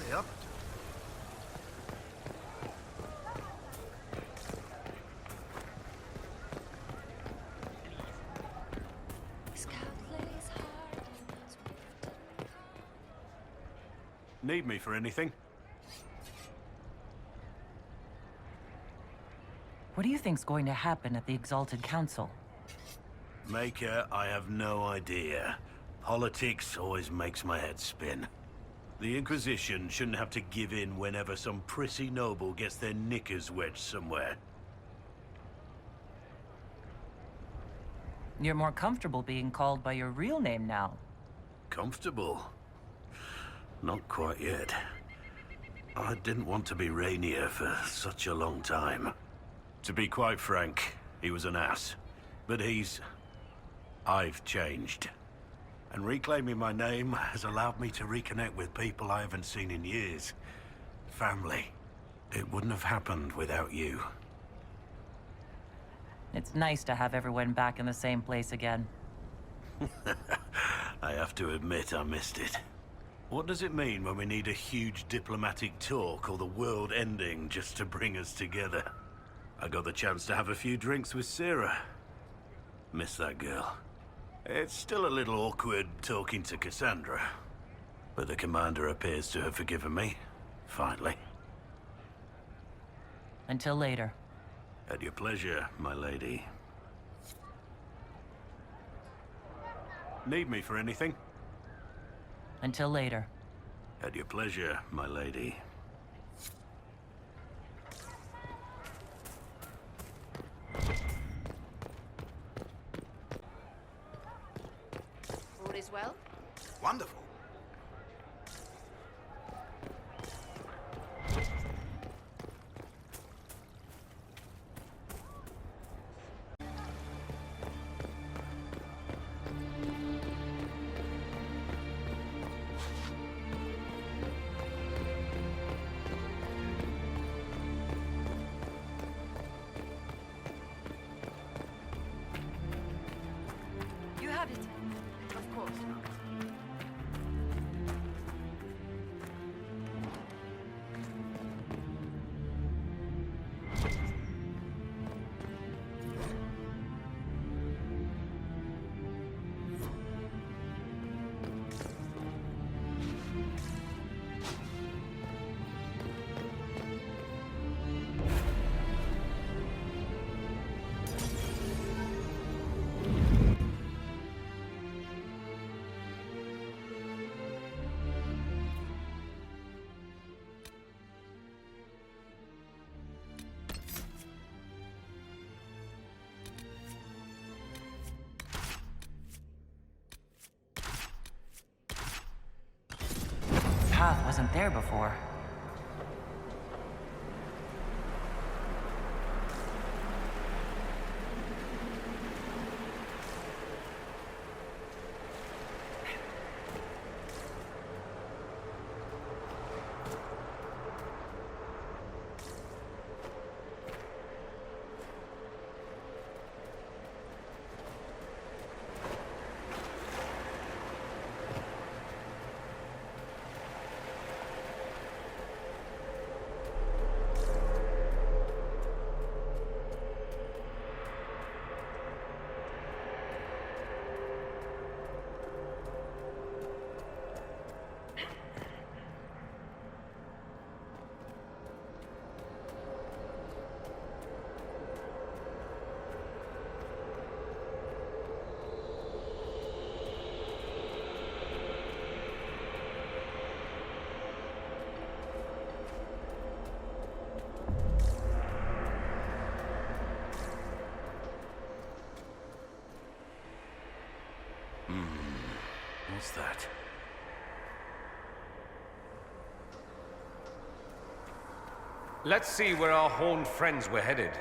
Yep. Need me for anything? What do you think's going to happen at the Exalted Council? Maker, I have no idea. Politics always makes my head spin. The Inquisition shouldn't have to give in whenever some prissy noble gets their knickers wedged somewhere. You're more comfortable being called by your real name now. Comfortable? Not quite yet. I didn't want to be Rainier for such a long time. To be quite frank, he was an ass. But I've changed. And reclaiming my name has allowed me to reconnect with people I haven't seen in years. Family. It wouldn't have happened without you. It's nice to have everyone back in the same place again. I have to admit I missed it. What does it mean when we need a huge diplomatic talk or the world ending just to bring us together? I got the chance to have a few drinks with Sarah. Miss that girl. It's still a little awkward talking to Cassandra. But the commander appears to have forgiven me. Finally. Until later. At your pleasure, my lady. Need me for anything? Until later. At your pleasure, my lady. All is well? Wonderful. You have it. Of course not. Path wasn't there before. What's that? Let's see where our horned friends were headed.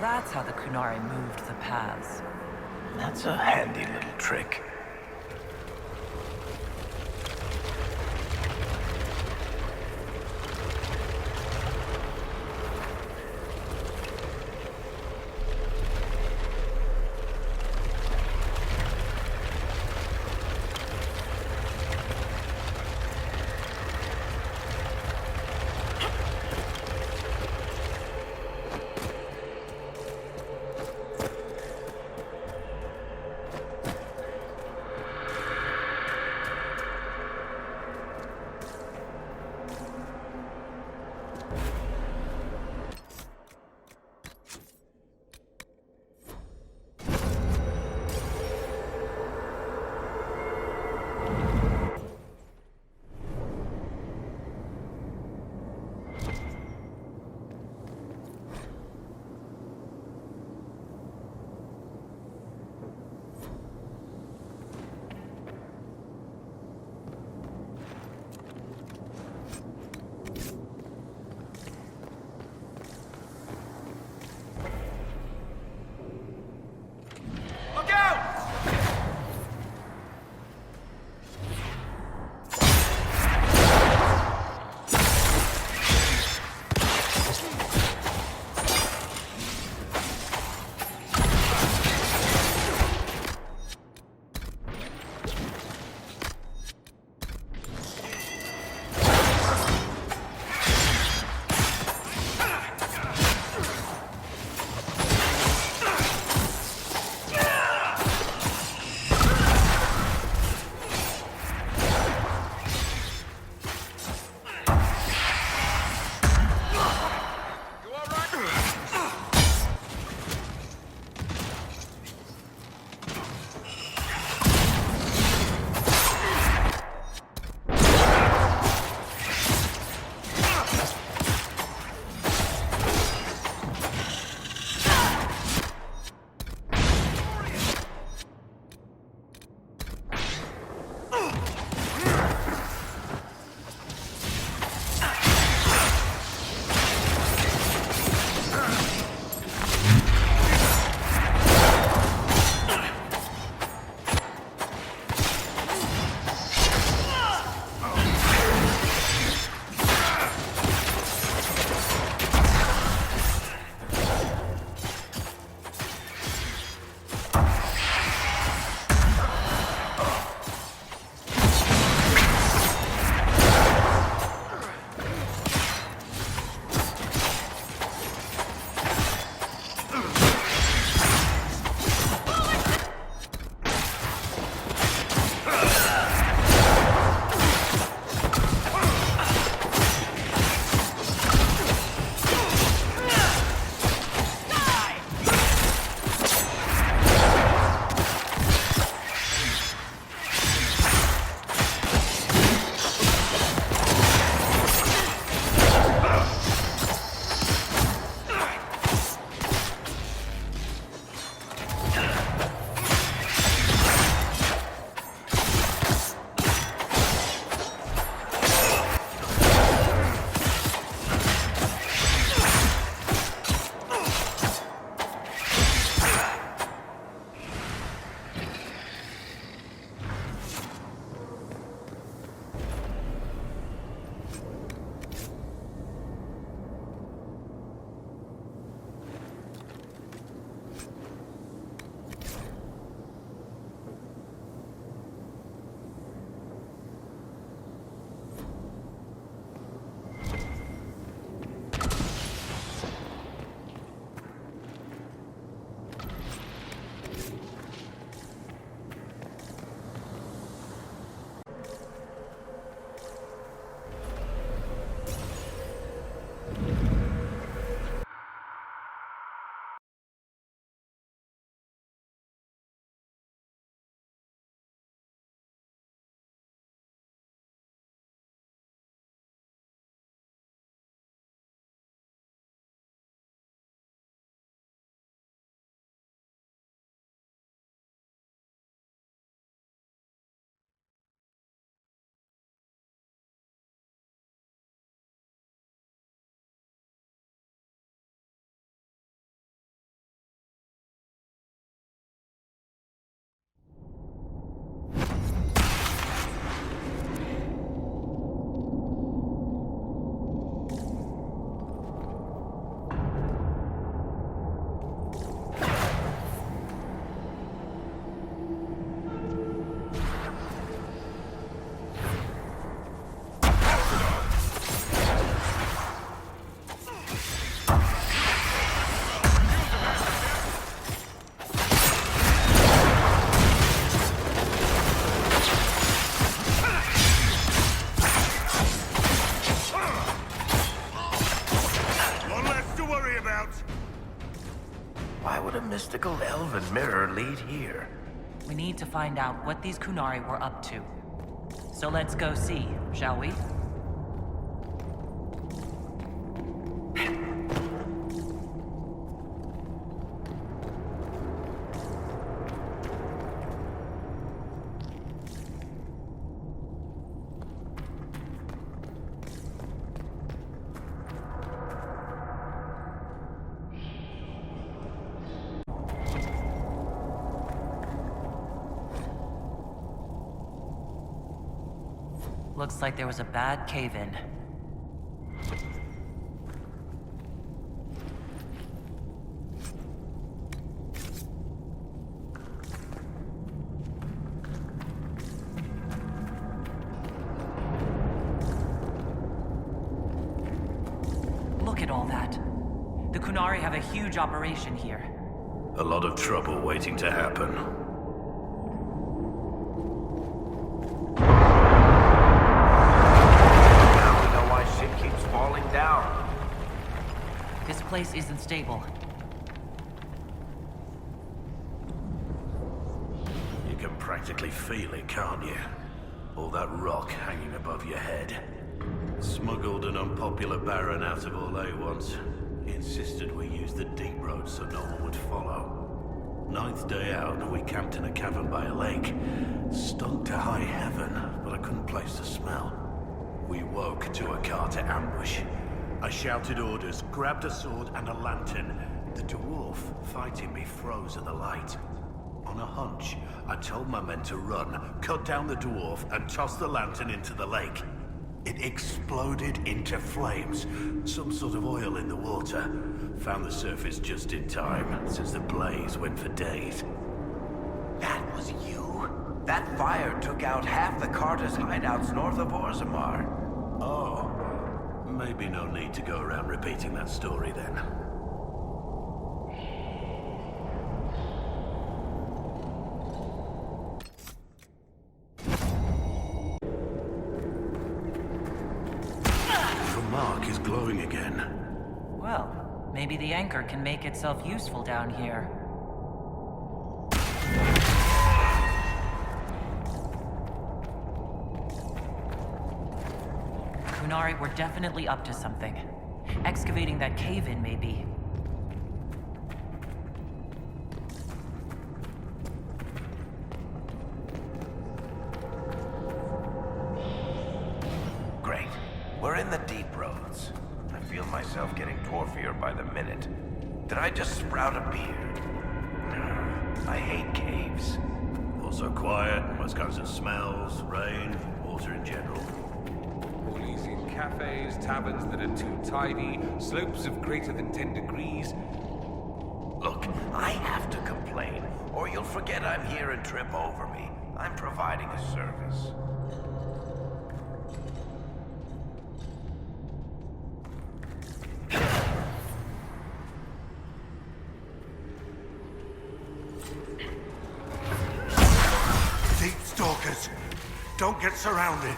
that's how the Kunari moved the paths. That's a handy little trick. scouts! Why would a mystical elven mirror lead here? We need to find out what these Kunari were up to. So let's go see, shall we? Looks like there was a bad cave-in. Look at all that. The Kunari have a huge operation here. A lot of trouble waiting to happen. This place isn't stable. You can practically feel it, can't you? All that rock hanging above your head. Smuggled an unpopular baron out of Orlais once. He insisted we use the deep road so no one would follow. Ninth day out, we camped in a cavern by a lake. Stunk to high heaven, but I couldn't place the smell. We woke to a Carter ambush. I shouted orders, grabbed a sword and a lantern. The dwarf fighting me froze at the light. On a hunch, I told my men to run, cut down the dwarf, and toss the lantern into the lake. It exploded into flames. Some sort of oil in the water. Found the surface just in time, since the blaze went for days. That was you? That fire took out half the Carter's hideouts north of Orzammar. Oh. Maybe no need to go around repeating that story then. The mark is glowing again. Well, maybe the anchor can make itself useful down here. Kunari were definitely up to something. Excavating that cave-in, maybe. Great. We're in the deep roads. I feel myself getting dwarfier by the minute. Did I just sprout a beard? I hate caves. Also quiet, most kinds of smells, rain, water in general. Elysian cafes, taverns that are too tidy, slopes of greater than 10 degrees. Look, I have to complain, or you'll forget I'm here and trip over me. I'm providing a service. Deep stalkers, don't get surrounded.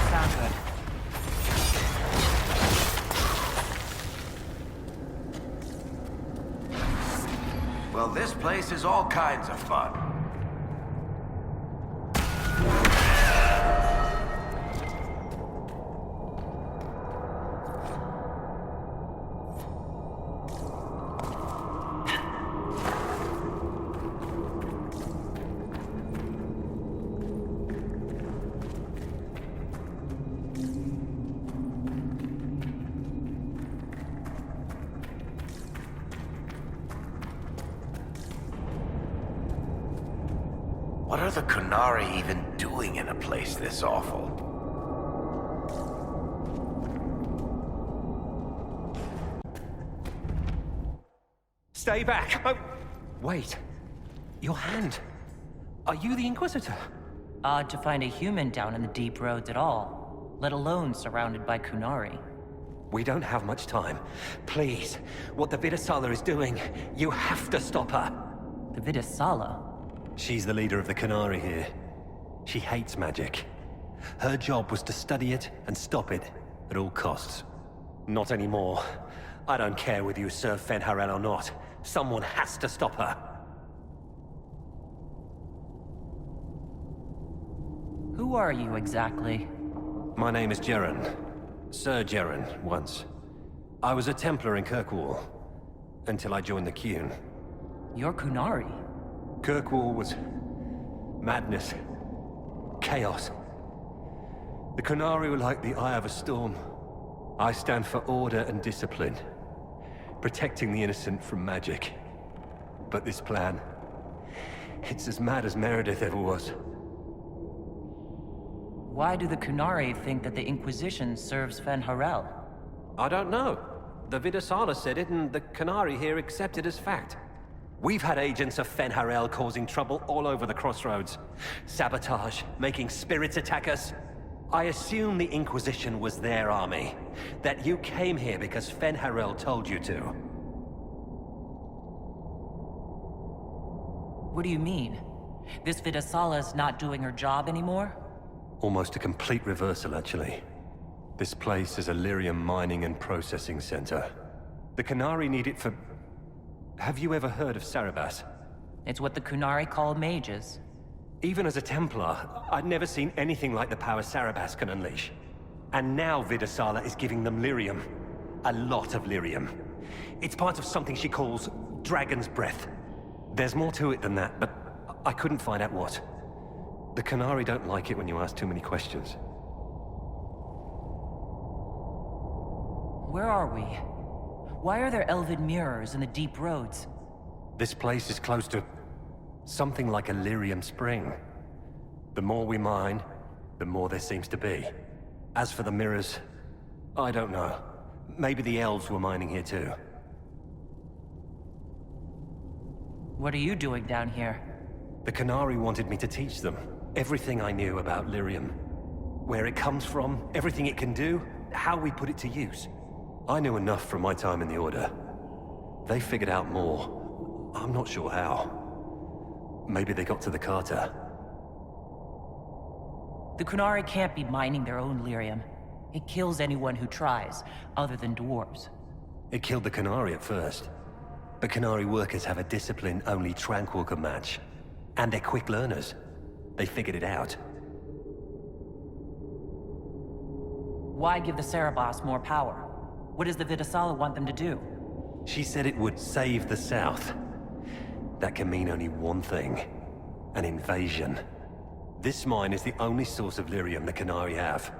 Sound good. Well, this place is all kinds of fun. What are the Kunari even doing in a place this awful? Stay back! Oh, wait. Your hand. Are you the Inquisitor? Odd to find a human down in the deep roads at all, let alone surrounded by Kunari. We don't have much time. Please, what the Vidasala is doing, you have to stop her. The Vidasala? She's the leader of the Kunari here. She hates magic. Her job was to study it and stop it at all costs. Not anymore. I don't care whether you serve Fen'Harel or not. Someone has to stop her. Who are you exactly? My name is Jeren. Sir Jeren, once. I was a Templar in Kirkwall, until I joined the Qun. You're Kunari. Kirkwall was madness. Chaos. The Kunari were like the eye of a storm. I stand for order and discipline, protecting the innocent from magic. But this plan, it's as mad as Meredith ever was. Why do the Kunari think that the Inquisition serves Fen'Harel? I don't know. The Vidasala said it, and the Kunari here accept it as fact. We've had agents of Fen'Harel causing trouble all over the crossroads. Sabotage, making spirits attack us. I assume the Inquisition was their army. That you came here because Fen'Harel told you to. What do you mean? This Vidasala's not doing her job anymore? Almost a complete reversal, actually. This place is a lyrium mining and processing center. The Kunari need it for... Have you ever heard of Sarabas? It's what the Kunari call mages. Even as a Templar, I'd never seen anything like the power Sarabas can unleash. And now Vidasala is giving them lyrium. A lot of lyrium. It's part of something she calls Dragon's Breath. There's more to it than that, but I couldn't find out what. The Kunari don't like it when you ask too many questions. Where are we? Why are there elven mirrors in the deep roads? This place is close to something like a lyrium spring. The more we mine, the more there seems to be. As for the mirrors, I don't know. Maybe the elves were mining here too. What are you doing down here? The Kunari wanted me to teach them everything I knew about lyrium. Where it comes from, everything it can do, how we put it to use. I knew enough from my time in the Order. They figured out more. I'm not sure how. Maybe they got to the Carter. The Kunari can't be mining their own lyrium. It kills anyone who tries, other than dwarves. It killed the Kunari at first. But Kunari workers have a discipline only Tranquil can match. And they're quick learners. They figured it out. Why give the Sarabas more power? What does the Vidasala want them to do? She said it would save the South. That can mean only one thing. An invasion. This mine is the only source of lyrium the Kunari have.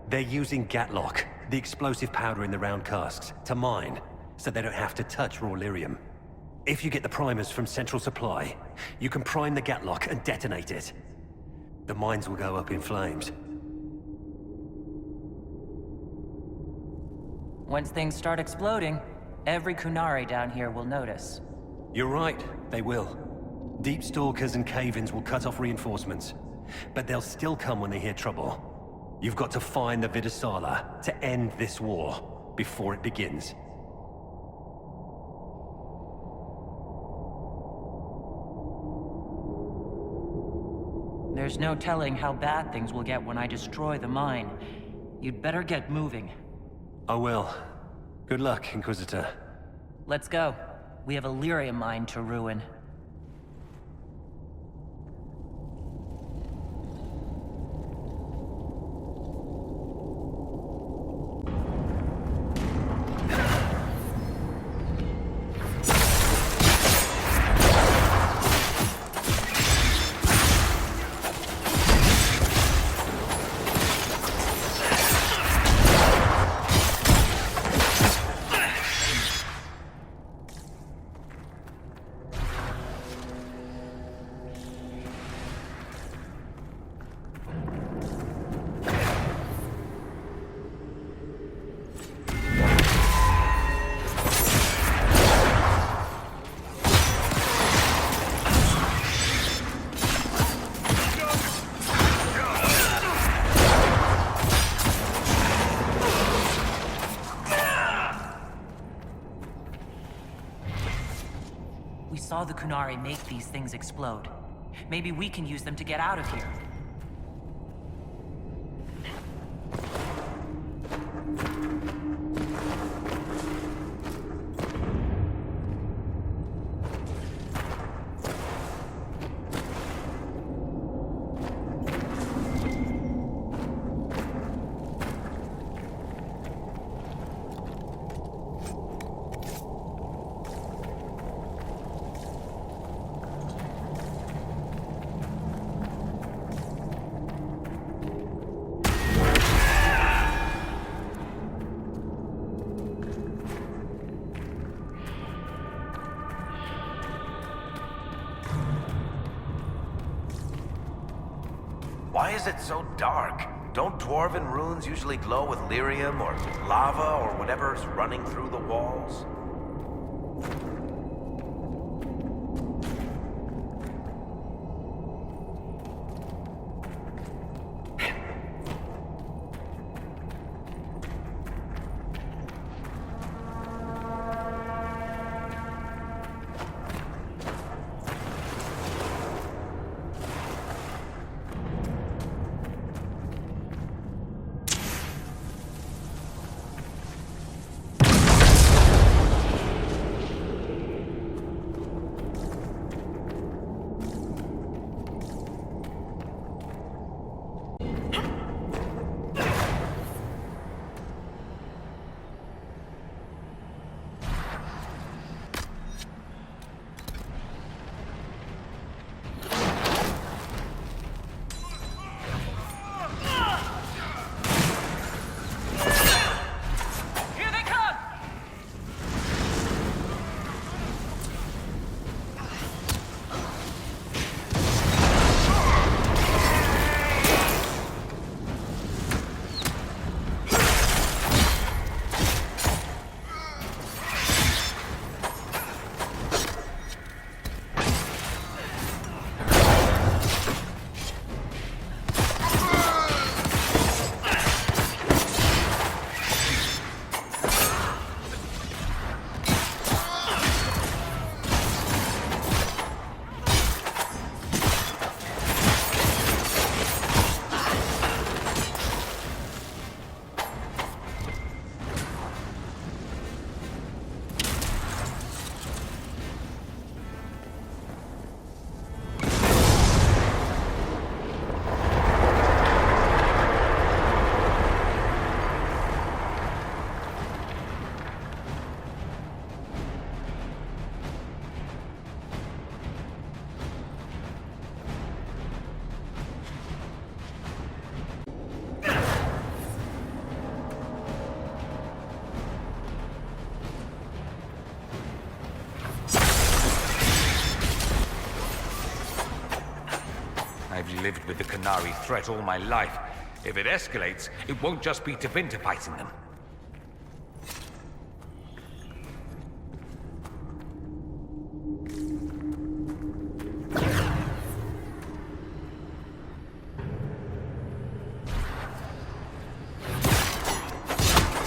They're using Gatlock, the explosive powder in the round casks, to mine, so they don't have to touch raw lyrium. If you get the primers from Central Supply, you can prime the Gatlock and detonate it. The mines will go up in flames. Once things start exploding, every Kunari down here will notice. You're right, they will. Deep Stalkers and Cave-ins will cut off reinforcements. But they'll still come when they hear trouble. You've got to find the Vidasala to end this war before it begins. There's no telling how bad things will get when I destroy the mine. You'd better get moving. I will. Good luck, Inquisitor. Let's go. We have a lyrium mine to ruin. We saw the Kunari make these things explode. Maybe we can use them to get out of here. Why is it so dark? Don't dwarven runes usually glow with lyrium or lava or whatever's running through the walls? I've lived with the Kunari threat all my life. If it escalates, it won't just be Tevinter fighting them.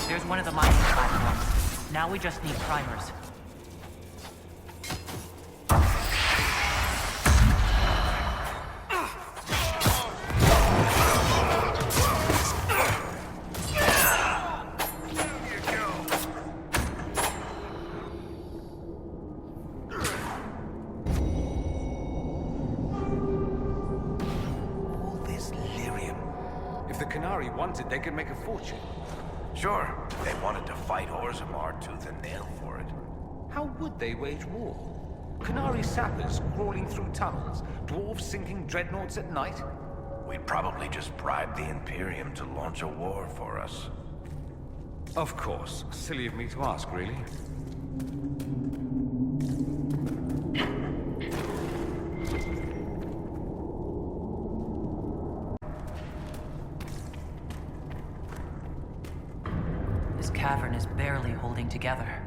There's one of the mining platforms. Now we just need primers. Wanted, they could make a fortune. Sure, they wanted to fight Orzammar tooth and nail for it. How would they wage war? Kunari sappers crawling through tunnels, dwarves sinking dreadnoughts at night? We'd probably just bribe the Imperium to launch a war for us. Of course. Silly of me to ask, really. This cavern is barely holding together.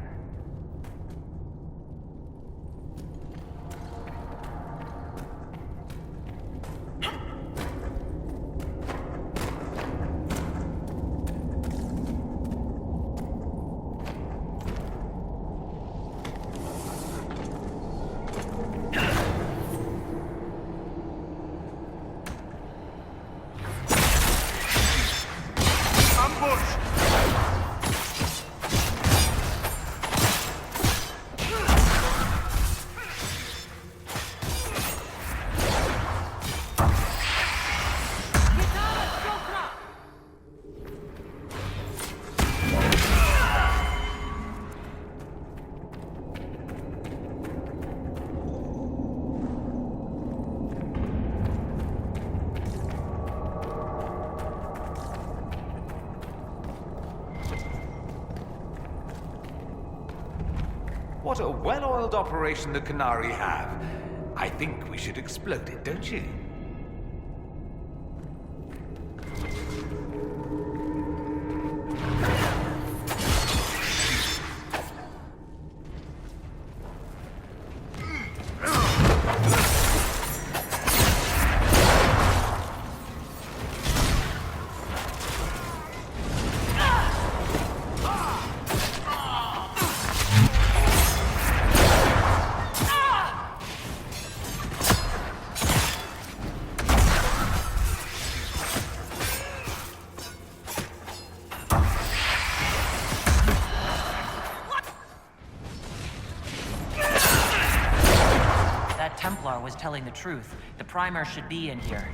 Ambush! What a well-oiled operation the Canary have. I think we should explode it, don't you? That Templar was telling the truth. The primer should be in here.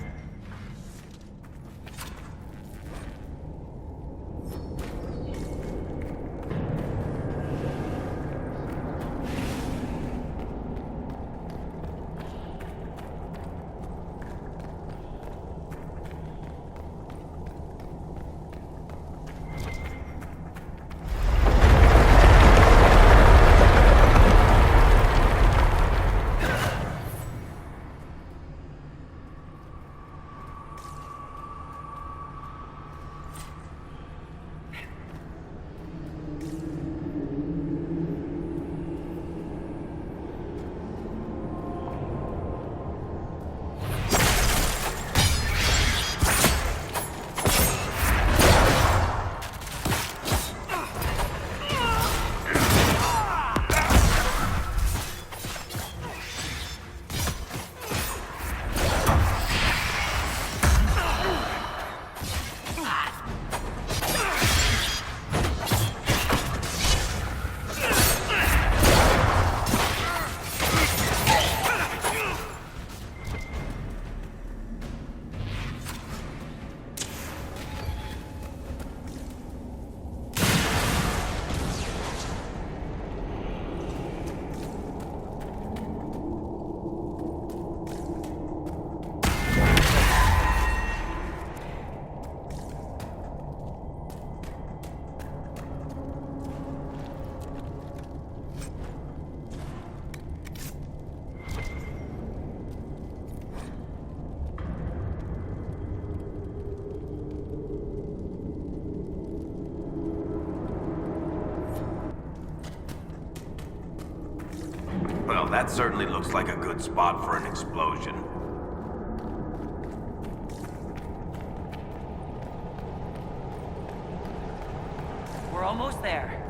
Well, that certainly looks like a good spot for an explosion. We're almost there.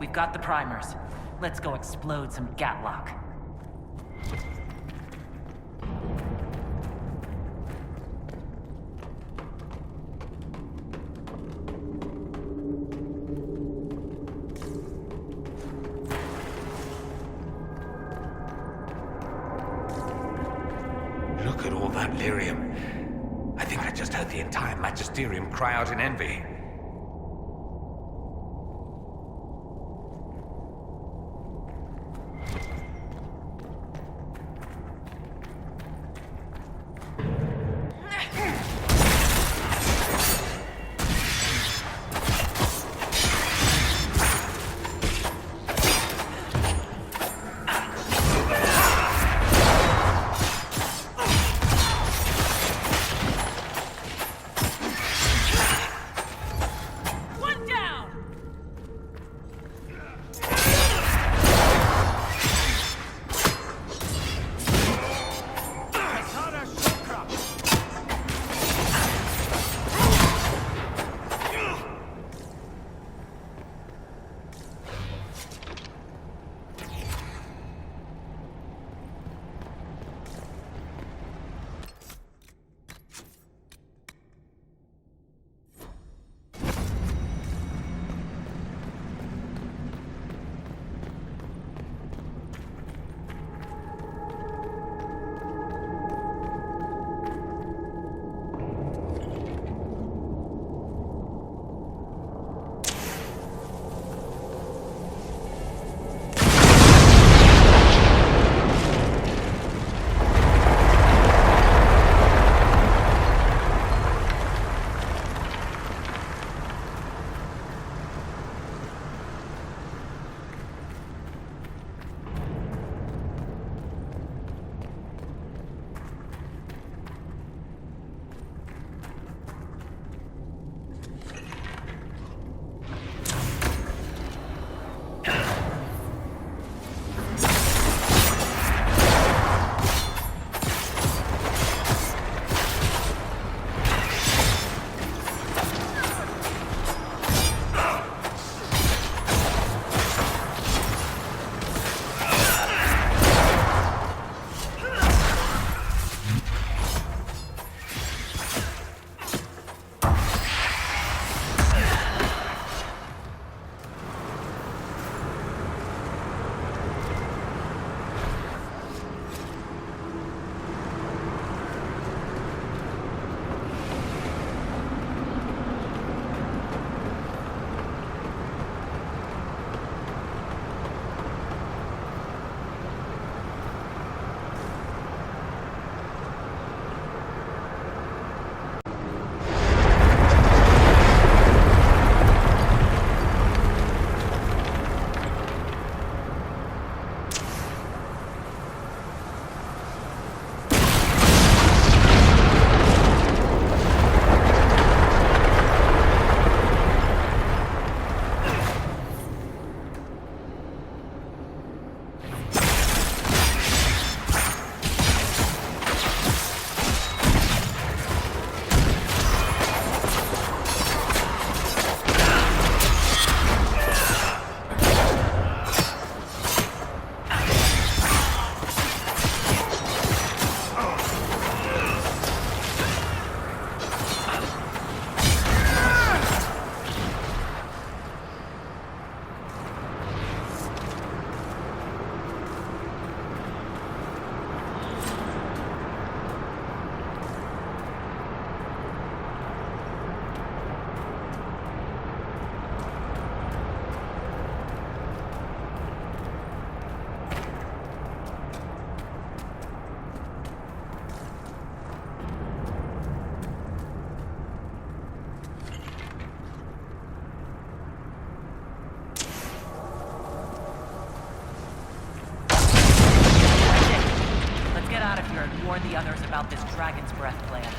We've got the primers. Let's go explode some Gatlock. Look at all that lyrium. I think I just heard the entire Magisterium cry out in envy. warn the others about this Dragon's Breath plan.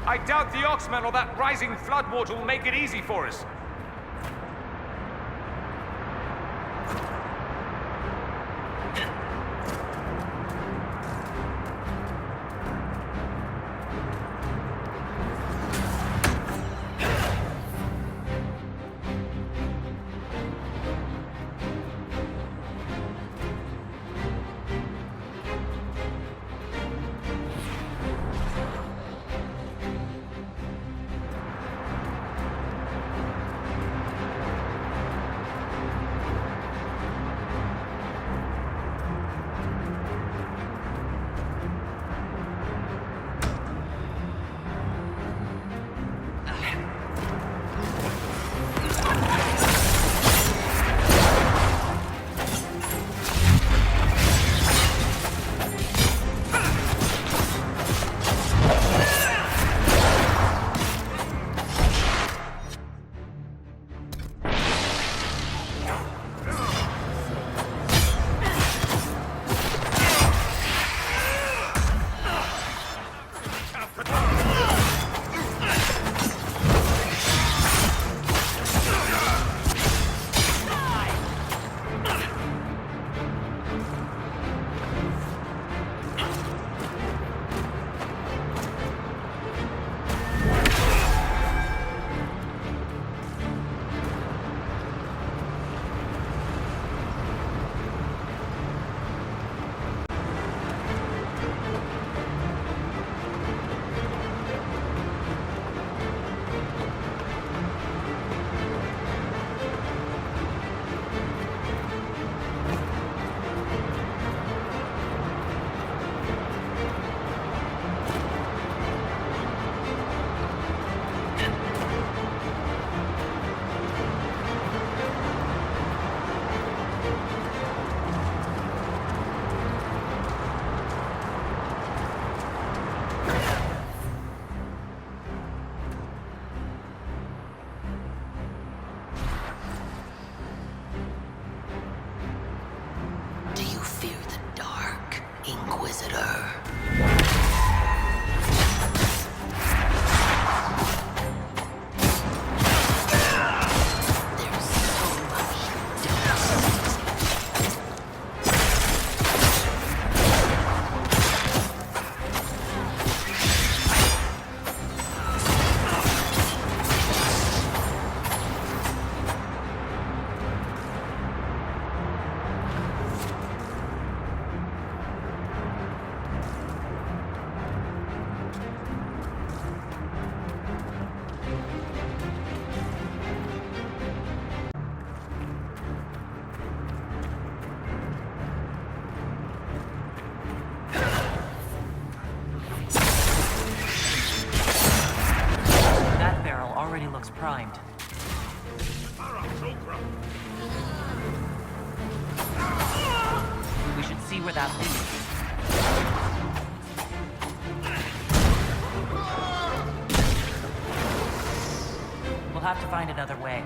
I doubt the Oxmen or that rising flood water will make it easy for us. looks primed. We should see where that leads. We'll have to find another way.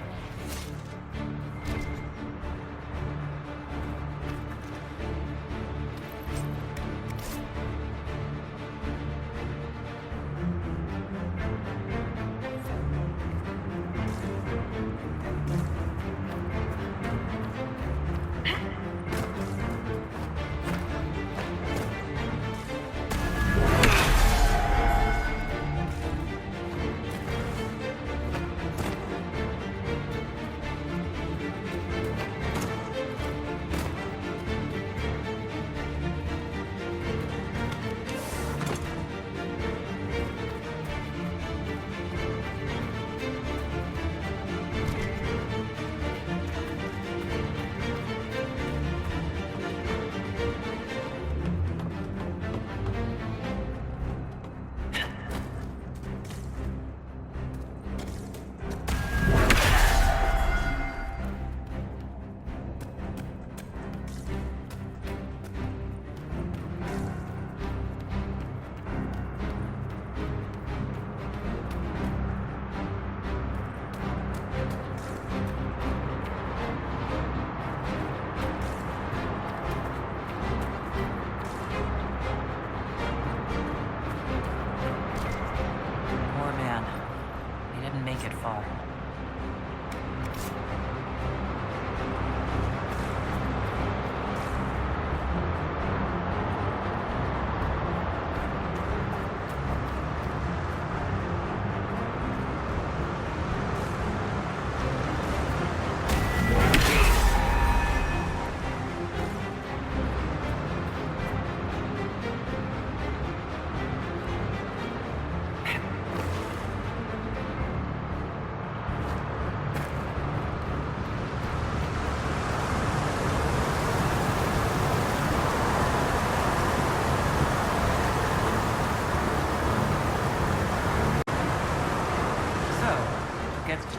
Make it far.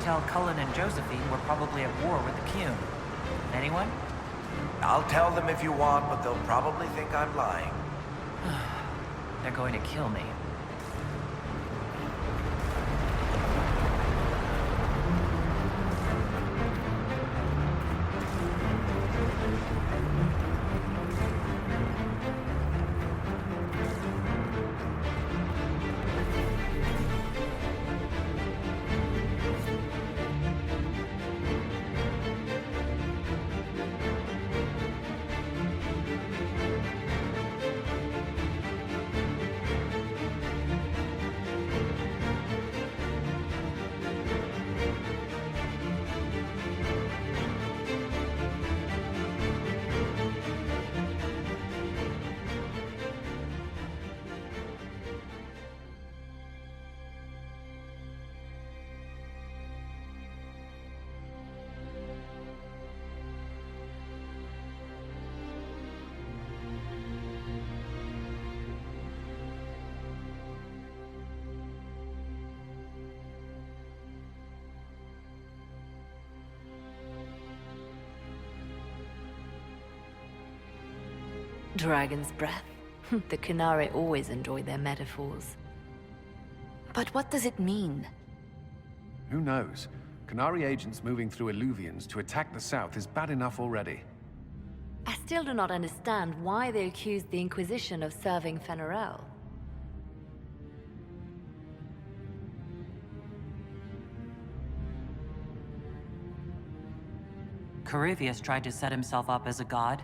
Tell Cullen and Josephine we're probably at war with the Qun. Anyone? I'll tell them if you want, but they'll probably think I'm lying. They're going to kill me. Dragon's breath. The Qunari always enjoy their metaphors. But what does it mean? Who knows? Qunari agents moving through Illuvians to attack the south is bad enough already. I still do not understand why they accused the Inquisition of serving Fenarel. Carivius tried to set himself up as a god.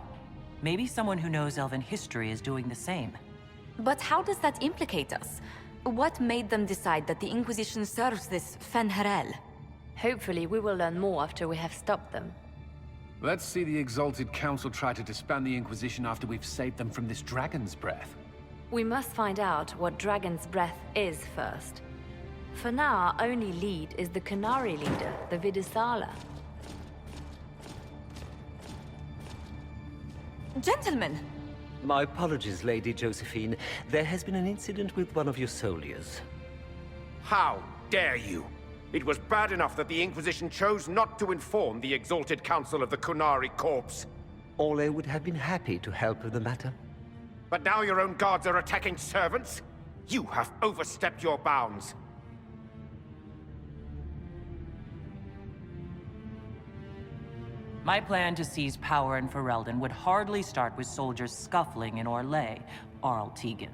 Maybe someone who knows Elven history is doing the same. But how does that implicate us? What made them decide that the Inquisition serves this Fenarel? Hopefully we will learn more after we have stopped them. Let's see the Exalted Council try to disband the Inquisition after we've saved them from this dragon's breath. We must find out what Dragon's Breath is first. For now, our only lead is the Qunari leader, the Vidisala. Gentlemen! My apologies, Lady Josephine. There has been an incident with one of your soldiers. How dare you? It was bad enough that the Inquisition chose not to inform the Exalted Council of the Kunari Corps. Ole would have been happy to help with the matter. But now your own guards are attacking servants? You have overstepped your bounds. My plan to seize power in Ferelden would hardly start with soldiers scuffling in Orlais, Arl Tegan.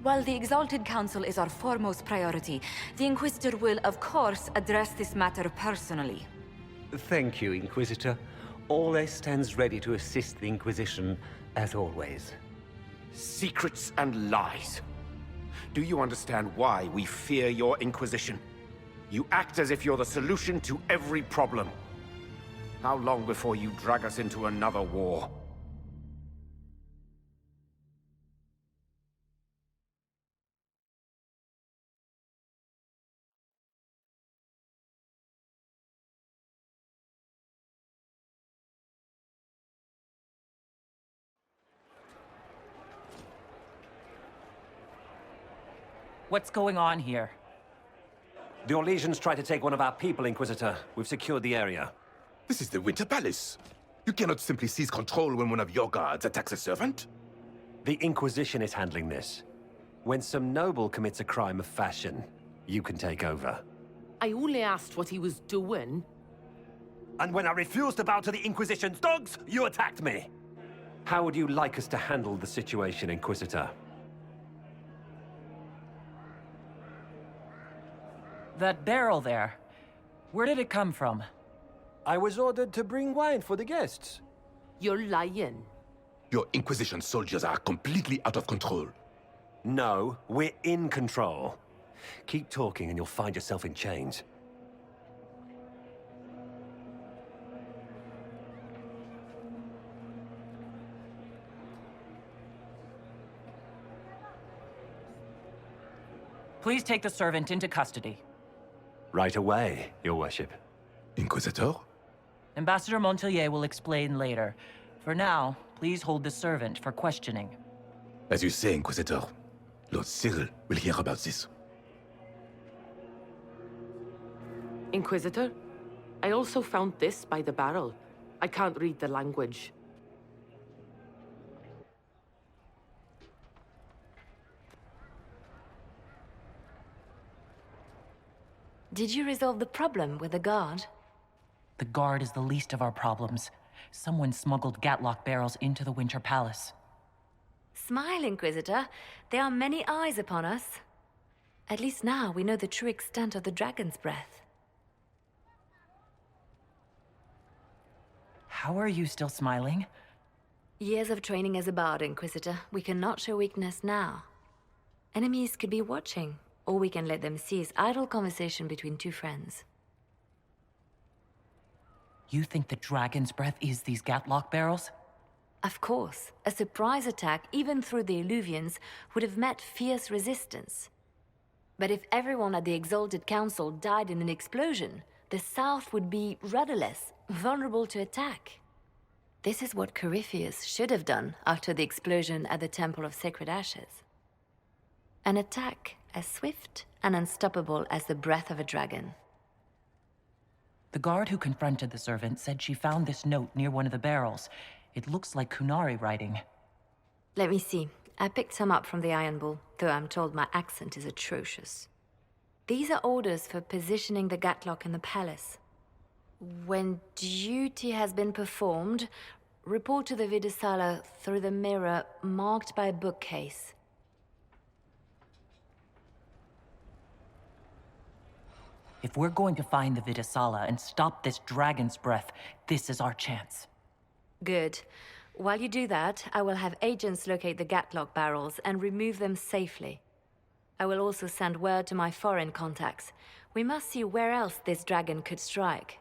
While the Exalted Council is our foremost priority, the Inquisitor will, of course, address this matter personally. Thank you, Inquisitor. Ole stands ready to assist the Inquisition, as always. Secrets and lies. Do you understand why we fear your Inquisition? You act as if you're the solution to every problem. How long before you drag us into another war? What's going on here? The Orlesians tried to take one of our people, Inquisitor. We've secured the area. This is the Winter Palace. You cannot simply seize control when one of your guards attacks a servant. The Inquisition is handling this. When some noble commits a crime of fashion, you can take over. I only asked what he was doing. And when I refused to bow to the Inquisition's dogs, you attacked me! How would you like us to handle the situation, Inquisitor? That barrel there, where did it come from? I was ordered to bring wine for the guests. You're lying. Your Inquisition soldiers are completely out of control. No, we're in control. Keep talking and you'll find yourself in chains. Please take the servant into custody. Right away, Your Worship. Inquisitor? Ambassador Montelier will explain later. For now, please hold the servant for questioning. As you say, Inquisitor. Lord Cyril will hear about this. Inquisitor, I also found this by the barrel. I can't read the language. Did you resolve the problem with the guard? The guard is the least of our problems. Someone smuggled Gatlock barrels into the Winter Palace. Smile, Inquisitor. There are many eyes upon us. At least now we know the true extent of the dragon's breath. How are you still smiling? Years of training as a bard, Inquisitor. We cannot show weakness now. Enemies could be watching, or we can let them seize idle conversation between two friends. You think the dragon's breath is these Gatlock barrels? Of course. A surprise attack, even through the Illuvians, would have met fierce resistance. But if everyone at the Exalted Council died in an explosion, the South would be rudderless, vulnerable to attack. This is what Corypheus should have done after the explosion at the Temple of Sacred Ashes. An attack as swift and unstoppable as the breath of a dragon. The guard who confronted the servant said she found this note near one of the barrels. It looks like Kunari writing. Let me see. I picked some up from the Iron Bull, though I'm told my accent is atrocious. These are orders for positioning the Gatlock in the palace. When duty has been performed, report to the Vidusala through the mirror marked by a bookcase. If we're going to find the Vidusala and stop this dragon's breath, this is our chance. Good. While you do that, I will have agents locate the Gatlock barrels and remove them safely. I will also send word to my foreign contacts. We must see where else this dragon could strike.